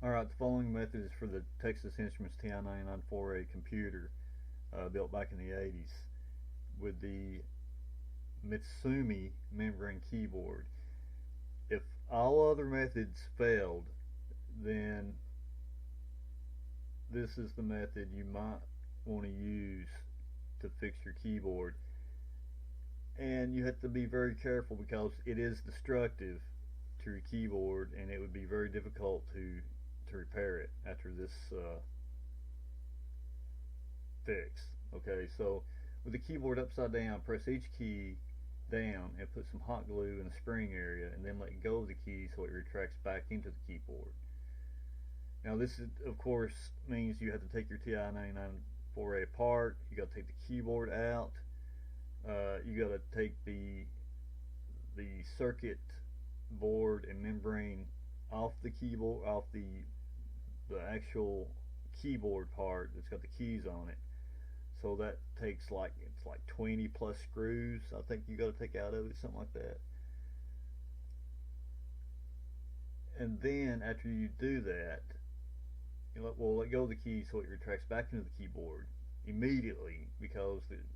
Alright, the following method is for the Texas Instruments TI-99 4A computer built back in the 80s with the Mitsumi membrane keyboard. If all other methods failed, then this is the method you might want to use to fix your keyboard. And you have to be very careful because it is destructive to your keyboard, and it would be very difficult to repair it after this fix. Okay, so with the keyboard upside down, press each key down and put some hot glue in the spring area, and then let go of the key so it retracts back into the keyboard. Now this is, of course, means you have to take your TI-99 4A apart. You got to take the keyboard out. You got to take the circuit board and membrane off the keyboard, off the actual keyboard part that's got the keys on it. So that takes it's like 20 plus screws I think you got to take out of it, something like that. And then after you do that, let go of the key so it retracts back into the keyboard immediately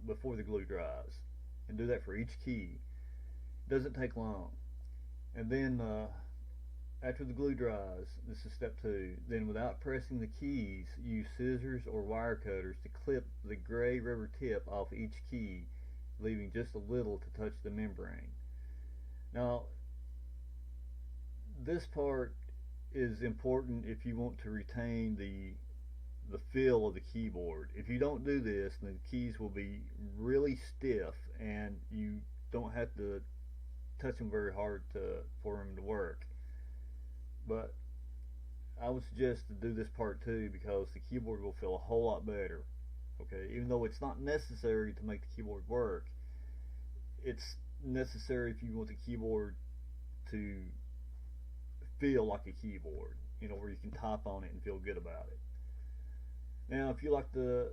before the glue dries, and do that for each key. It doesn't take long. And then after the glue dries, this is step 2, then without pressing the keys, use scissors or wire cutters to clip the gray rubber tip off each key, leaving just a little to touch the membrane. Now, this part is important if you want to retain the feel of the keyboard. If you don't do this, the keys will be really stiff, and you don't have to touch them very hard for them to work. But I would suggest to do this part too, because the keyboard will feel a whole lot better. Okay, even though it's not necessary to make the keyboard work, it's necessary if you want the keyboard to feel like a keyboard, where you can type on it and feel good about it. Now, if you like to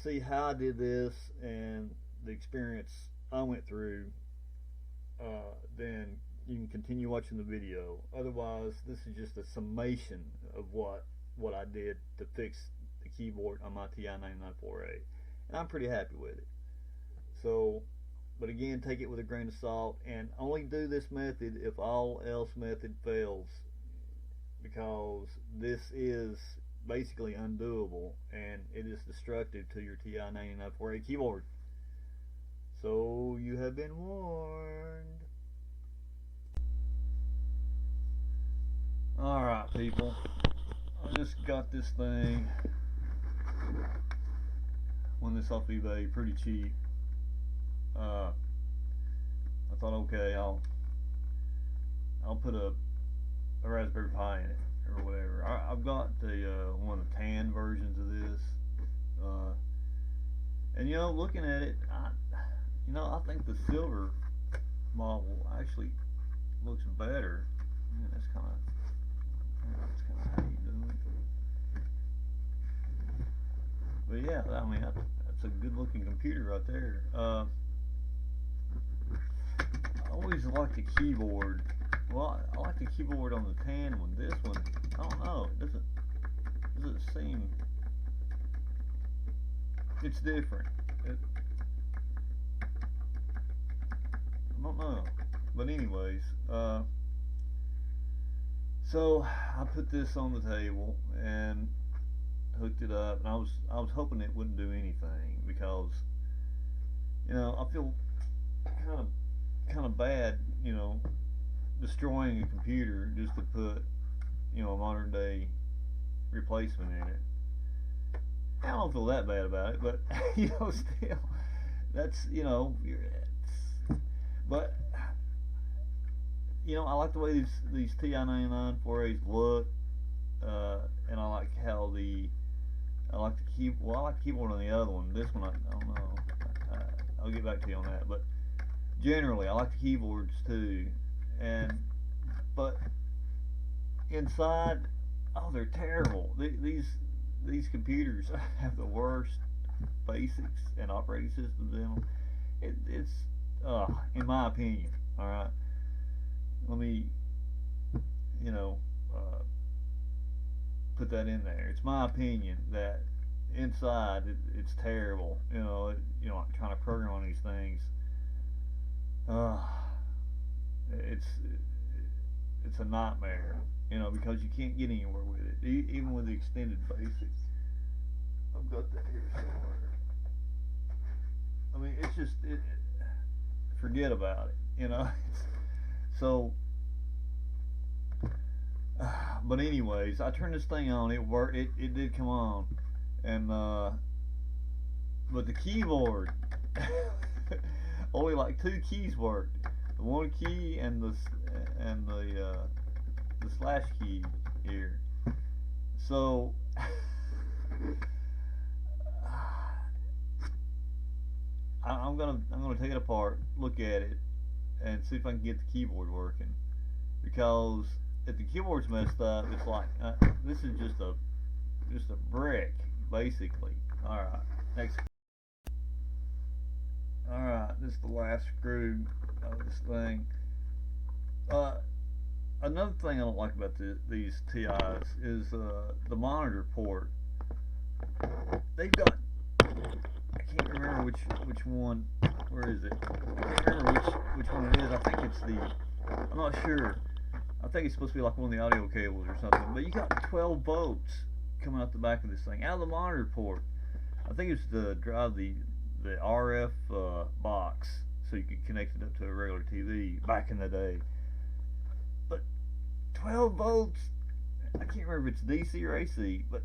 see how I did this and the experience I went through, then you can continue watching the video. Otherwise, this is just a summation of what I did to fix the keyboard on my TI-99 4A, and I'm pretty happy with it. So, but again, take it with a grain of salt, and only do this method if all else method fails, because this is basically undoable, and it is destructive to your TI-99 4A keyboard. So you have been warned. Alright, people, I just got this thing, won this off eBay pretty cheap. I thought, okay, I'll put a Raspberry Pi in it or whatever. I've got the one of the tan versions of this, and looking at it, I think the silver model actually looks better. Yeah, that's kind of how you do it. But yeah, I mean, that's a good looking computer right there. I always like the keyboard. Well, I like the keyboard on the tan one. This one, I don't know. It doesn't seem. It's different. I don't know. But anyways, so I put this on the table and hooked it up, and I was hoping it wouldn't do anything, because I feel kind of bad, destroying a computer just to put a modern day replacement in it. I don't feel that bad about it, but still, that's but I like the way these TI-99 4As look, and I like how I like the keyboard on the other one. This one, I don't know. I'll get back to you on that. But generally, I like the keyboards too. But inside, oh, they're terrible. These computers have the worst basics and operating systems in them. It's in my opinion. All right. Let me, put that in there. It's my opinion that inside it's terrible. Trying to program on these things. Uh, it's it's a nightmare. Because you can't get anywhere with it, even with the extended basics. I've got that here somewhere. I mean, it's just forget about it. So, but anyways, I turned this thing on. It worked. It did come on, and but the keyboard only like two keys worked. The one key and the slash key here. So I'm gonna take it apart, look at it, and see if I can get the keyboard working. Because if the keyboard's messed up, it's like this is just a brick basically. All right, next. All right, this is the last screw of this thing. Another thing I don't like about these TIs is the monitor port. They've got, I can't remember which one. Where is it? I can't remember which one it is. I think it's I'm not sure. I think it's supposed to be like one of the audio cables or something. But you got 12 volts coming out the back of this thing, out of the monitor port. I think it's to drive the RF box, so you could connect it up to a regular TV back in the day. But 12 volts, I can't remember if it's DC or AC, but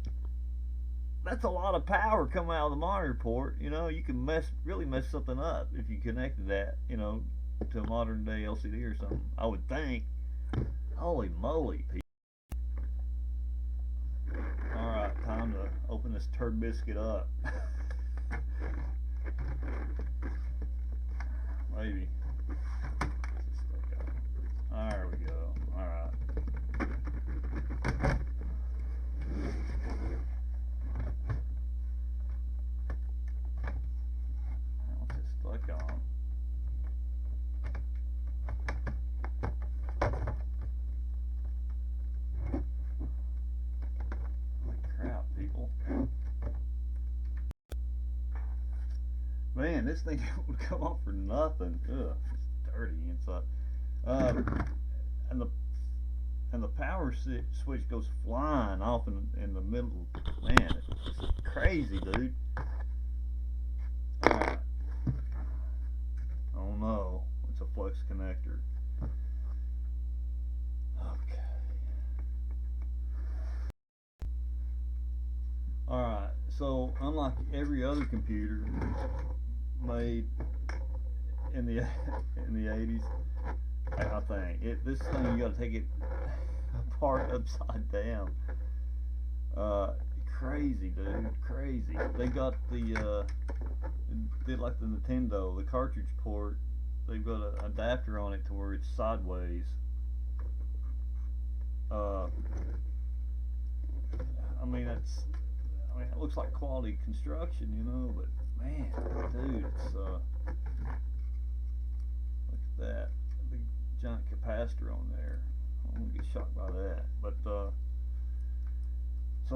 that's a lot of power coming out of the monitor port. You can really mess something up if you connected that, to a modern day LCD or something, I would think. Holy moly, people. Alright, time to open this turd biscuit up. Maybe. There we go. Alright. What's it stuck on? Holy crap, people. Man, this thing would come off for nothing. Ugh, it's dirty inside. And the power switch goes flying off in the middle. Man, it's crazy, dude. Alright. Oh no, it's a flux connector. Okay. Alright, so unlike every other computer made in the 80s, I think this thing, you got to take it apart upside down. Crazy, dude, crazy. They got did like the Nintendo, the cartridge port. They've got an adapter on it to where it's sideways. It looks like quality construction, but man, dude, it's look at that big giant capacitor on there. I'm gonna get shocked by that. But so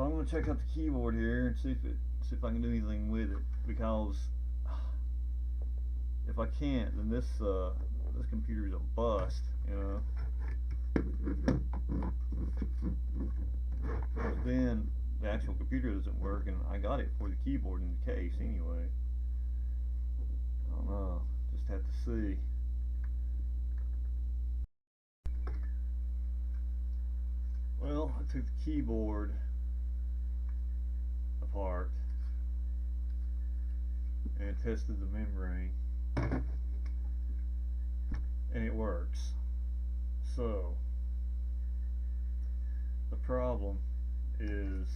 I'm gonna check out the keyboard here and see if I can do anything with it, because if I can't, then this computer is a bust, Then the actual computer doesn't work, and I got it for the keyboard in the case anyway. I don't know, just have to see. Well, I took the keyboard apart and tested the membrane, and it works. So the problem is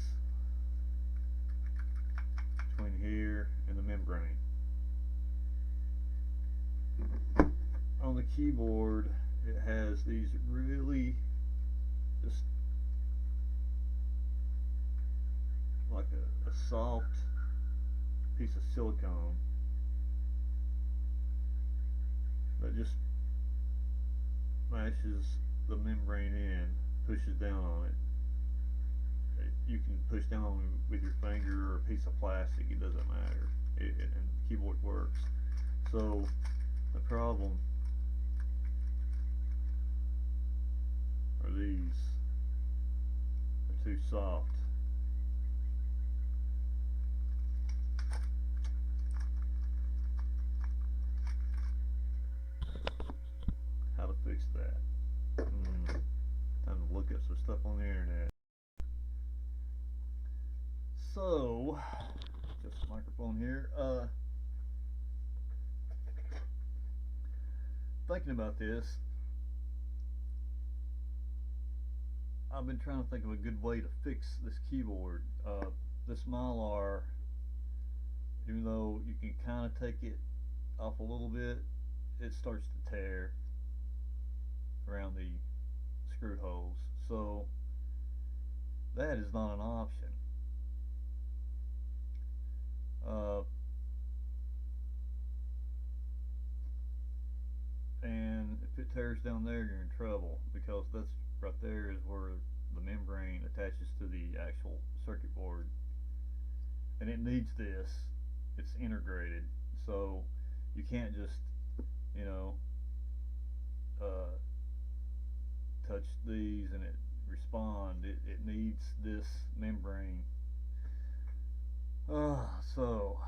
between here and the membrane. On the keyboard, it has these really just like a soft piece of silicone that just mashes the membrane in, pushes down on it. you can push down with your finger or a piece of plastic. It doesn't matter. And the keyboard works. So the problem are these. They're too soft. How to fix that? Time to look up some stuff on the internet. So, just a microphone here. Thinking about this, I've been trying to think of a good way to fix this keyboard. This Mylar, even though you can kind of take it off a little bit, it starts to tear around the screw holes. So that is not an option. And if it tears down there, you're in trouble, because that's right there is where the membrane attaches to the actual circuit board, and it needs this. It's integrated, so you can't just, you know, touch these and it respond. It needs this membrane. So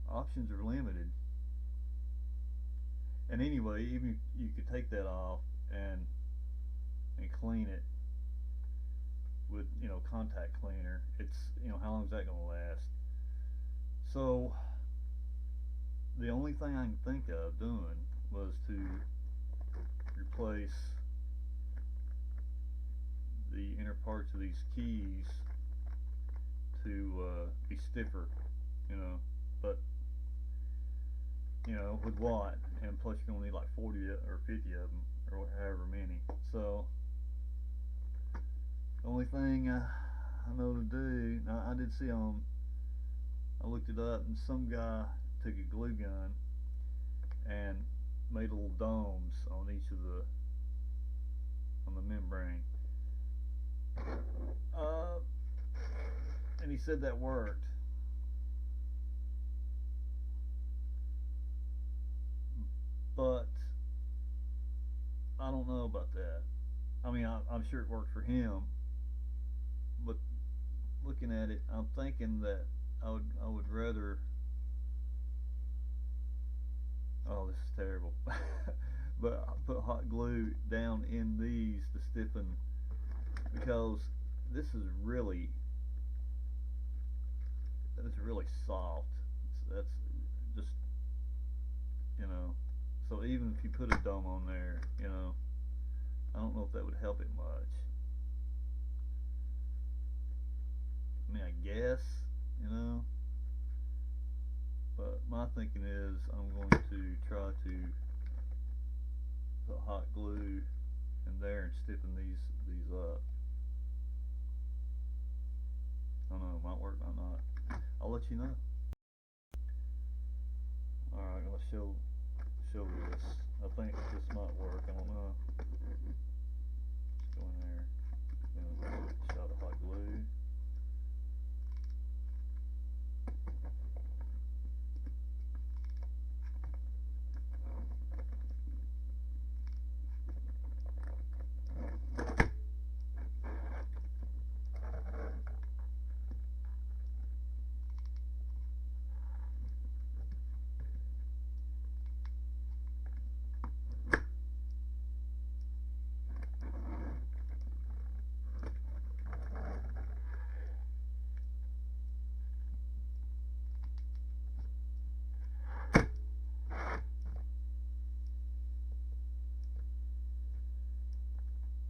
options are limited. And anyway, even you could take that off and clean it with, you know, contact cleaner. It's, you know, how long is that going to last? So the only thing I can think of doing was to replace the inner parts of these keys to be stiffer, you know, but you know, with what? And plus you're gonna need like 40 or 50 of them, or however many. So the only thing I know to do, now I did see I looked it up, and some guy took a glue gun and made little domes on each of on the membrane. And he said that worked. But I don't know about that. I mean, I'm sure it worked for him, but looking at it, I'm thinking that I would rather. Oh, this is terrible. But I put hot glue down in these to stiffen, because this is really soft. That's just, you know. So even if you put a dome on there, you know, I don't know if that would help it much. I mean, I guess, you know, but my thinking is I'm going to try to put hot glue in there and stiffen these up. I don't know, it might work, might not. I'll let you know. Alright, I'm gonna show this. I think this might work. I don't know. Let's go in there. Shot of hot glue.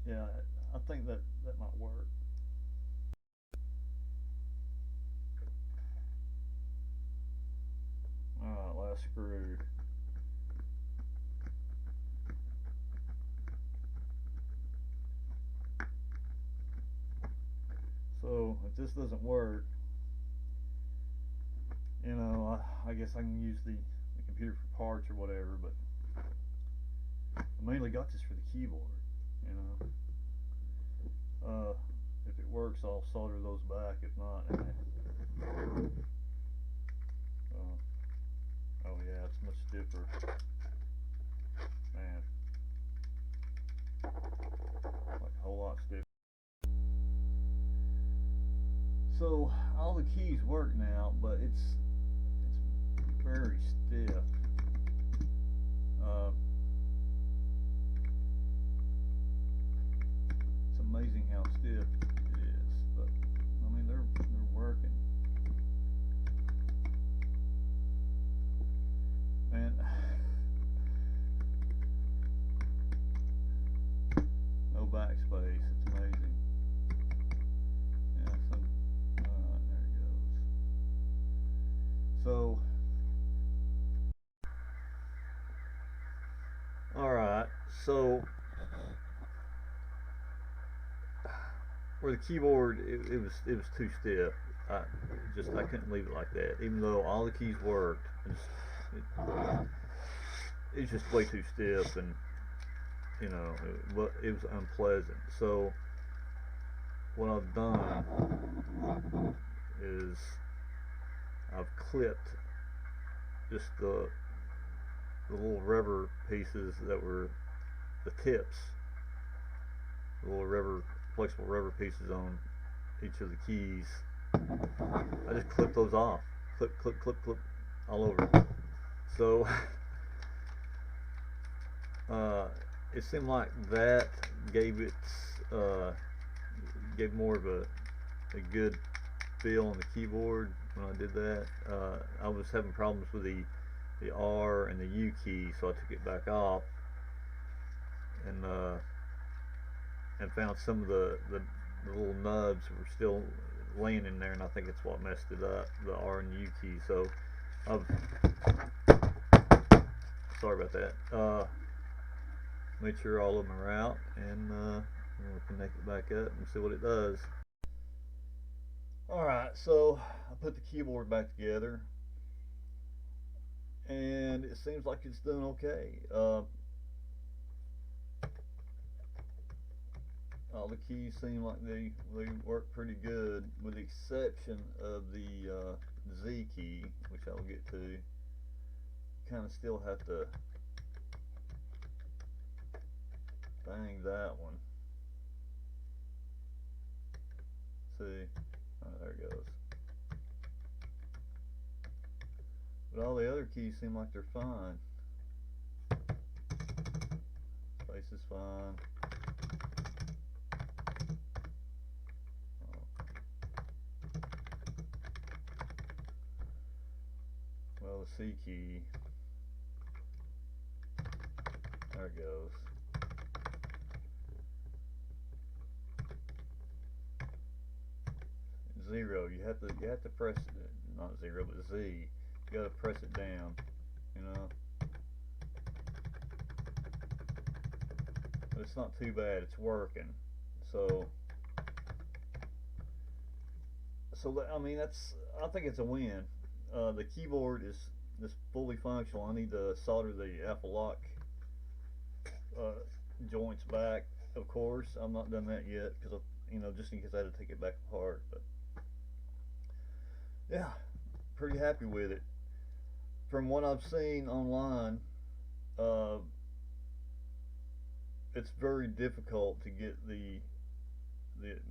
Yeah, I think that might work. Alright, last screw. So if this doesn't work, you know, I guess I can use the computer for parts or whatever, but I mainly got this for the keyboard, you know. works, I'll solder those back. If not, oh yeah, it's much stiffer. Man, like a whole lot stiffer. So all the keys work now, but it's very stiff. It's amazing how stiff it is, but I mean they're working. Man, no backspace. It's amazing. Yeah, there it goes. So, all right. So, where the keyboard, it was too stiff. I couldn't leave it like that, even though all the keys worked. It's just way too stiff, and you know, it was unpleasant. So what I've done is I've clipped just the little rubber pieces that were the tips, the little flexible rubber pieces on each of the keys. I just clipped those off, clip, all over. So it seemed like that gave gave more of a good feel on the keyboard when I did that. I was having problems with the R and the U key, so I took it back off and found some of the little nubs were still laying in there, and I think it's what messed it up, the R and U key. So I've sorry about that. Made sure all of them are out, and we'll connect it back up and see what it does. Alright, so I put the keyboard back together, and it seems like it's doing okay. All the keys seem like they work pretty good, with the exception of the Z key, which I'll get to. Kind of still have to bang that one. See, there it goes. But all the other keys seem like they're fine. Space is fine. Well, the C key, there it goes. Zero, you have to press it, not zero, but Z. You gotta press it down, you know. But it's not too bad, it's working. So I mean, I think it's a win. The keyboard is fully functional. I need to solder the alpha lock joints back, of course. I'm not done that yet because just in case I had to take it back apart. But yeah, pretty happy with it. From what I've seen online, it's very difficult to get the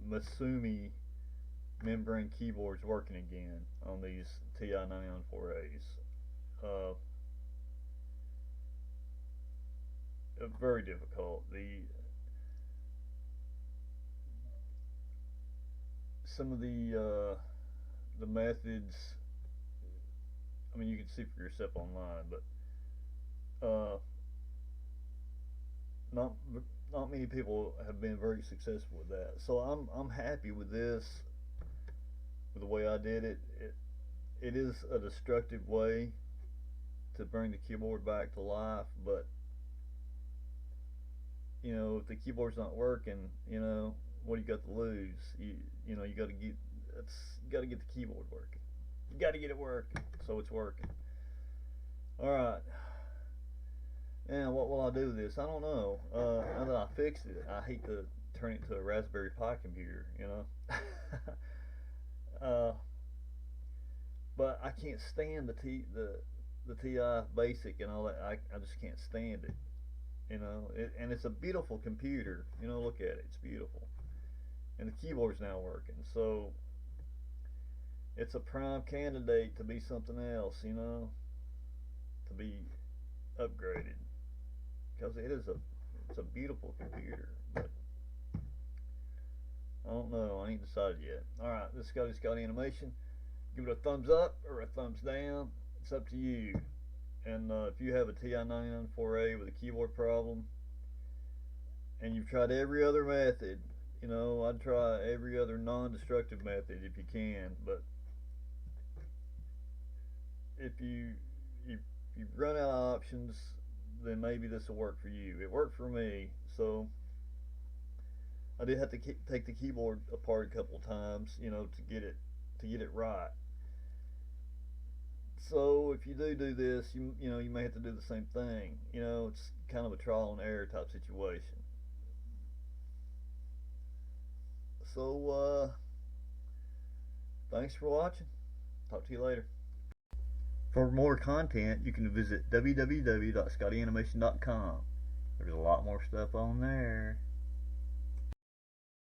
Mitsumi membrane keyboards working again on these TI-99 4As. Very difficult. Some of the methods, I mean, you can see for yourself online, but not many people have been very successful with that. So I'm happy with this, with the way I did it. It is a destructive way to bring the keyboard back to life, but if the keyboard's not working, what do you got to lose? You got to get the keyboard working. You got to get it working, so it's working. All right. Now, what will I do with this? I don't know. Now that I fixed it, I hate to turn it into a Raspberry Pi computer, you know. uh, but I can't stand the TI Basic and all that. I just can't stand it, you know. And it's a beautiful computer, you know. Look at it, it's beautiful, and the keyboard's now working, so it's a prime candidate to be something else, you know, to be upgraded, because it's a beautiful computer. But I don't know, I ain't decided yet. All right, this is Scotty Animation. Give it a thumbs up or a thumbs down. It's up to you. And if you have a TI-99 4A with a keyboard problem, and you've tried every other method, you know, I'd try every other non-destructive method if you can. But if you've run out of options, then maybe this will work for you. It worked for me, so I did have to take the keyboard apart a couple of times, you know, to get it right. So if you do this, you know, you may have to do the same thing. You know, it's kind of a trial and error type situation. So thanks for watching. Talk to you later. For more content, you can visit www.scottyanimations.com. There's a lot more stuff on there.